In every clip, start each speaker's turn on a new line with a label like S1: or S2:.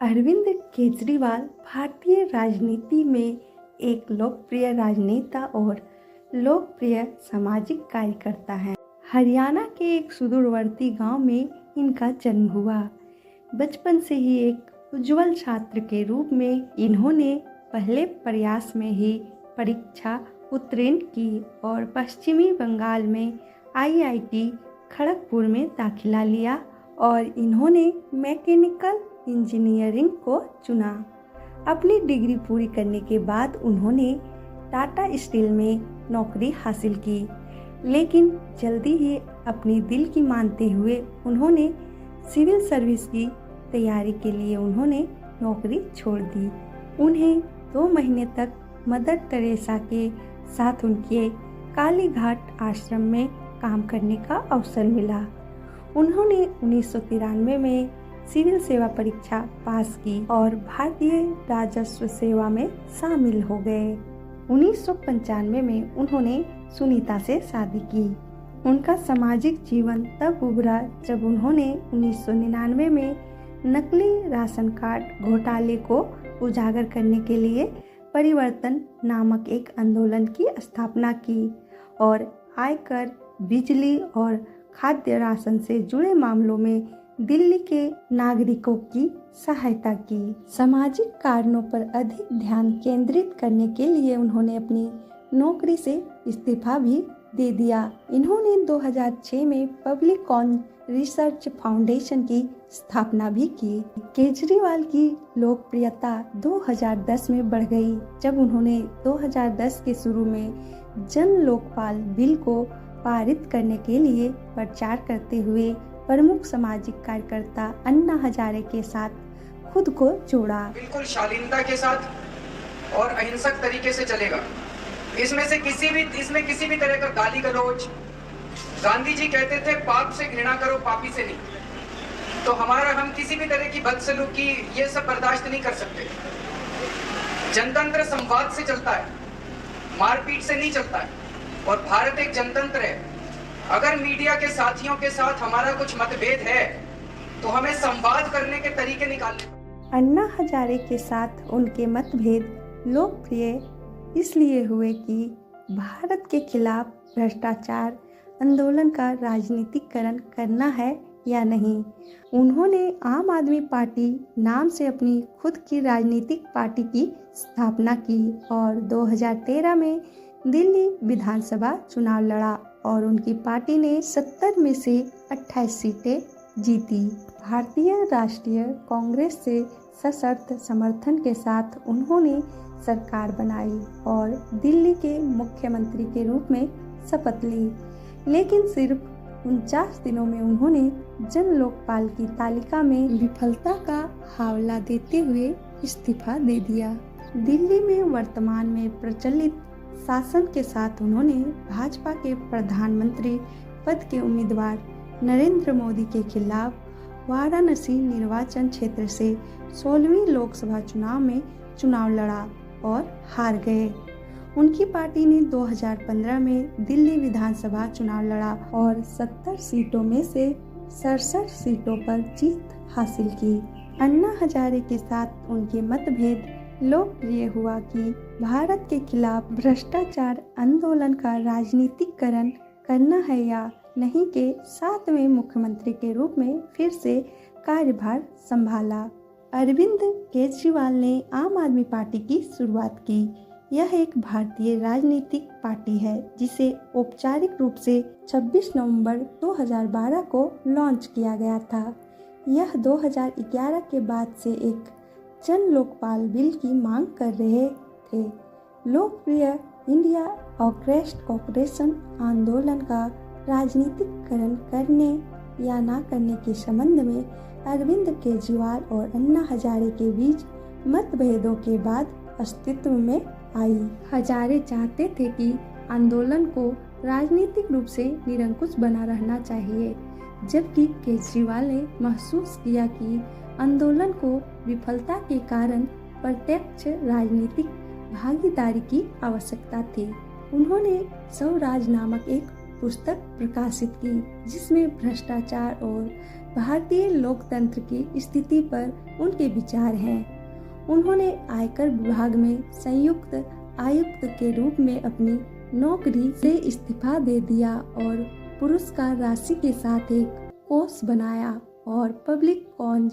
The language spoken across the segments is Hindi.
S1: अरविंद केजरीवाल भारतीय राजनीति में एक लोकप्रिय राजनेता और लोकप्रिय सामाजिक कार्यकर्ता हैं। हरियाणा के एक सुदूरवर्ती गांव में इनका जन्म हुआ। बचपन से ही एक उज्जवल छात्र के रूप में इन्होंने पहले प्रयास में ही परीक्षा उत्तीर्ण की और पश्चिमी बंगाल में आईआईटी खड़गपुर में दाखिला लिया और इन्होंने मैकेनिकल इंजीनियरिंग को चुना। अपनी डिग्री पूरी करने के बाद उन्होंने टाटा स्टील में नौकरी हासिल की, लेकिन जल्दी ही अपनी दिल की मानते हुए उन्होंने सिविल सर्विस की तैयारी के लिए उन्होंने नौकरी छोड़ दी। उन्हें 2 महीने तक मदर टेरेसा के साथ उनके कालीघाट आश्रम में काम करने का अवसर मिला। उन्होंने 1993 में सिविल सेवा परीक्षा पास की और भारतीय राजस्व सेवा में शामिल हो गए। 1995 में उन्होंने सुनीता से शादी की। उनका सामाजिक जीवन तब उभरा जब उन्होंने 1999 में नकली राशन कार्ड घोटाले को उजागर करने के लिए परिवर्तन नामक एक आंदोलन की स्थापना की और आयकर, बिजली और खाद्य राशन से जुड़े मामलों में दिल्ली के नागरिकों की सहायता की। सामाजिक कारणों पर अधिक ध्यान केंद्रित करने के लिए उन्होंने अपनी नौकरी से इस्तीफा भी दे दिया। इन्होंने 2006 में पब्लिक कॉन रिसर्च फाउंडेशन की स्थापना भी की। केजरीवाल की लोकप्रियता 2010 में बढ़ गई जब उन्होंने 2010 के शुरू में जन लोकपाल बिल को पारित करने के लिए प्रचार करते हुए प्रमुख सामाजिक कार्यकर्ता अन्ना हजारे के साथ खुद को जोड़ा।
S2: बिल्कुल शालीनता के साथ और अहिंसक तरीके से चलेगा। इसमें किसी भी तरह का गाली गलौज, गांधी जी कहते थे पाप से घृणा करो, पापी से नहीं। तो हम किसी भी तरह की बदसलूकी ये सब बर्दाश्त नहीं कर सकते। जनतंत्र संवाद से चलता है, मारपीट से नहीं चलता है और भारत एक जनतंत्र है। अगर मीडिया के साथियों के साथ हमारा कुछ मतभेद है तो हमें संवाद करने के तरीके निकालने।
S1: अन्ना हजारे के साथ उनके मतभेद लोकप्रिय इसलिए हुए कि भारत के खिलाफ भ्रष्टाचार आंदोलन का राजनीतिकरण करना है या नहीं। उन्होंने आम आदमी पार्टी नाम से अपनी खुद की राजनीतिक पार्टी की स्थापना की और 2013 में दिल्ली विधानसभा चुनाव लड़ा और उनकी पार्टी ने 70 में से 28 सीटें जीती। भारतीय राष्ट्रीय कांग्रेस से सशर्त समर्थन के साथ उन्होंने सरकार बनाई और दिल्ली के मुख्यमंत्री के रूप में शपथ ली, लेकिन सिर्फ 49 दिनों में उन्होंने जन लोकपाल की तालिका में विफलता का हवाला देते हुए इस्तीफा दे दिया। दिल्ली में वर्तमान में प्रचलित शासन के साथ उन्होंने भाजपा के प्रधानमंत्री पद के उम्मीदवार नरेंद्र मोदी के खिलाफ वाराणसी निर्वाचन क्षेत्र से 16वीं लोकसभा चुनाव में चुनाव लड़ा और हार गए। उनकी पार्टी ने 2015 में दिल्ली विधानसभा चुनाव लड़ा और 70 सीटों में से 67 सीटों पर जीत हासिल की। अन्ना हजारे के साथ उनके मतभेद लोकप्रिय हुआ कि भारत के खिलाफ भ्रष्टाचार आंदोलन का राजनीतिकरण करना है या नहीं के 7वें मुख्यमंत्री के रूप में फिर से कार्यभार संभाला। अरविंद केजरीवाल ने आम आदमी पार्टी की शुरुआत की। यह एक भारतीय राजनीतिक पार्टी है जिसे औपचारिक रूप से 26 नवंबर 2012 को लॉन्च किया गया था। यह 2011 के बाद से एक जन लोकपाल बिल की मांग कर रहे थे। लोकप्रिय इंडिया अगेंस्ट कॉर्पोरेशन आंदोलन का राजनीतिकरण करने या न करने के संबंध में अरविंद केजरीवाल और अन्ना हजारे के बीच मतभेदों के बाद अस्तित्व में आई। हजारे चाहते थे कि आंदोलन को राजनीतिक रूप से निरंकुश बना रहना चाहिए, जबकि केजरीवाल ने महसूस किया कि आंदोलन को विफलता के कारण प्रत्यक्ष राजनीतिक भागीदारी की आवश्यकता थी। उन्होंने स्वराज नामक एक पुस्तक प्रकाशित की जिसमें भ्रष्टाचार और भारतीय लोकतंत्र की स्थिति पर उनके विचार हैं। उन्होंने आयकर विभाग में संयुक्त आयुक्त के रूप में अपनी नौकरी से इस्तीफा दे दिया और पुरस्कार राशि के साथ एक कोष बनाया और पब्लिक कॉज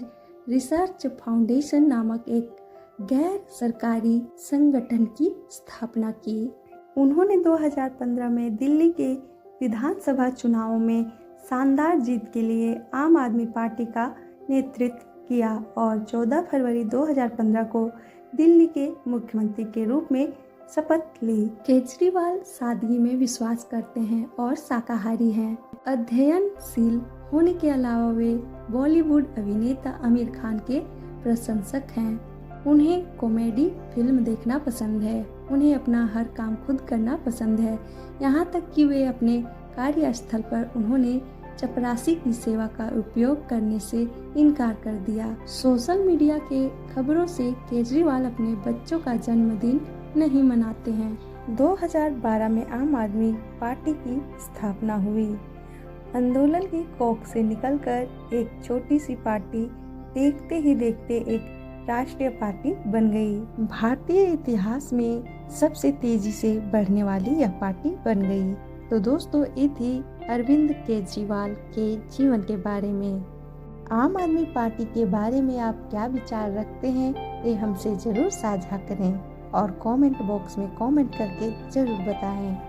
S1: रिसर्च फाउंडेशन नामक एक गैर सरकारी संगठन की स्थापना की। उन्होंने 2015 में दिल्ली के विधानसभा चुनावों में शानदार जीत के लिए आम आदमी पार्टी का नेतृत्व किया और 14 फरवरी 2015 को दिल्ली के मुख्यमंत्री के रूप में शपथ ली। केजरीवाल सादगी में विश्वास करते हैं और शाकाहारी हैं। अध्ययनशील होने के अलावा वे बॉलीवुड अभिनेता आमिर खान के प्रशंसक हैं। उन्हें कॉमेडी फिल्म देखना पसंद है। उन्हें अपना हर काम खुद करना पसंद है, यहाँ तक कि वे अपने कार्यस्थल पर उन्होंने चपरासी की सेवा का उपयोग करने से इनकार कर दिया। सोशल मीडिया के खबरों से केजरीवाल अपने बच्चों का जन्मदिन नहीं मनाते हैं। 2012 में आम आदमी पार्टी की स्थापना हुई। आंदोलन की कोख से निकलकर एक छोटी सी पार्टी देखते ही देखते एक राष्ट्रीय पार्टी बन गई। भारतीय इतिहास में सबसे तेजी से बढ़ने वाली यह पार्टी बन गई। तो दोस्तों, ये थी अरविंद केजरीवाल के जीवन के बारे में। आम आदमी पार्टी के बारे में आप क्या विचार रखते हैं, ये हमसे जरूर साझा करें और कमेंट बॉक्स में कमेंट करके जरूर बताएं।